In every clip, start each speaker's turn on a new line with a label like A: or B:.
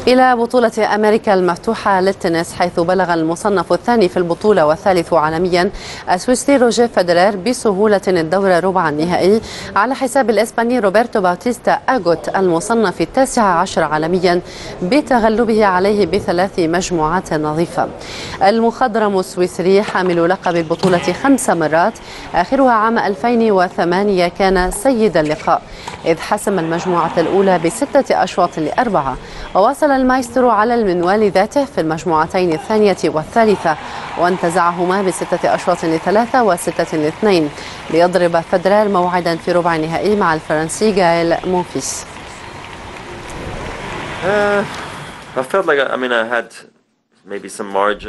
A: إلى بطولة أمريكا المفتوحة للتنس، حيث بلغ المصنف الثاني في البطولة والثالث عالميا السويسري روجر فيدرر بسهولة الدور ربع النهائي على حساب الإسباني روبرتو باوتيستا أغوت المصنف التاسع عشر عالميا بتغلبه عليه بثلاث مجموعات نظيفة. المخضرم السويسري حامل لقب البطولة 5 مرات، آخرها عام 2008 كان سيد اللقاء إذ حسم المجموعة الأولى ب6 أشواط ل4، وواصل المايسترو على المنوال ذاته في المجموعتين الثانية والثالثة وانتزعهما ب6 أشواط ل3 و6 ل2 ليضرب فيدرر موعدا في ربع النهائي مع الفرنسي غايل مونفيس.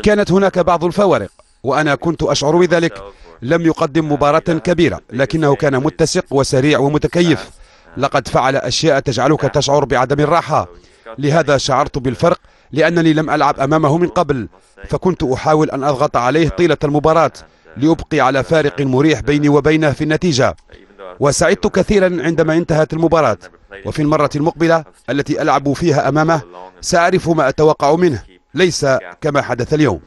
B: كانت هناك بعض الفوارق وأنا كنت أشعر بذلك. لم يقدم مباراة كبيرة لكنه كان متسق وسريع ومتكيف. لقد فعل أشياء تجعلك تشعر بعدم الراحة، لهذا شعرت بالفرق لأنني لم ألعب أمامه من قبل، فكنت أحاول أن أضغط عليه طيلة المباراة لأبقي على فارق مريح بيني وبينه في النتيجة. وسعدت كثيرا عندما انتهت المباراة، وفي المرة المقبلة التي ألعب فيها أمامه سأعرف ما أتوقع منه، ليس كما حدث اليوم.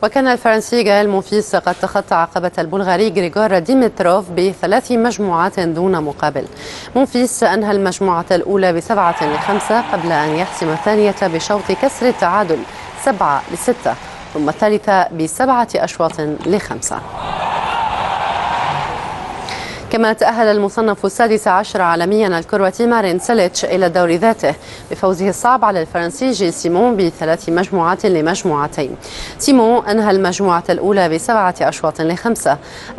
A: وكان الفرنسي غايل مونفيس قد تخطى عقبة البلغاري غريغور ديمتروف ب3 مجموعات دون مقابل. مونفيس أنهى المجموعة الأولى ب7-5 قبل أن يحسم الثانية بشوط كسر التعادل 7-6، ثم الثالثة ب7 أشواط ل5. كما تأهل المصنف السادس عشر عالميا الكرواتي مارين سيليتش إلى الدور ذاته بفوزه الصعب على الفرنسي جيل سيمون ب3 مجموعات لمجموعتين. سيمون أنهى المجموعة الأولى ب7 أشواط ل5،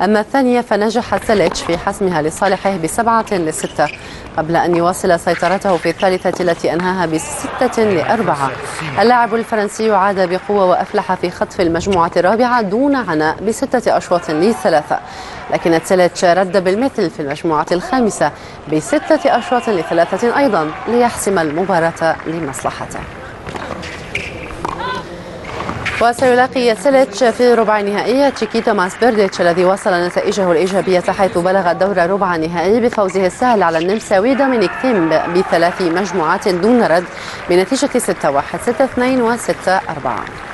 A: أما الثانية فنجح سيليتش في حسمها لصالحه ب7-6 قبل أن يواصل سيطرته في الثالثة التي أنهاها ب6-4. اللاعب الفرنسي عاد بقوة وأفلح في خطف المجموعة الرابعة دون عناء ب6 أشواط ل3، لكن سيليتش رد بالمثل في المجموعة الخامسة ب6 أشواط ل3 أيضا ليحسم المباراة لمصلحته. وسيلاقي سيليتش في ربع النهائي تشيكي توماس بيرديتش الذي وصل نتائجه الإيجابية حيث بلغ الدور ربع النهائي بفوزه السهل على النمساوي دومينيك ثيم ب3 مجموعات دون رد بنتيجة 6-1 6-2 و6-4.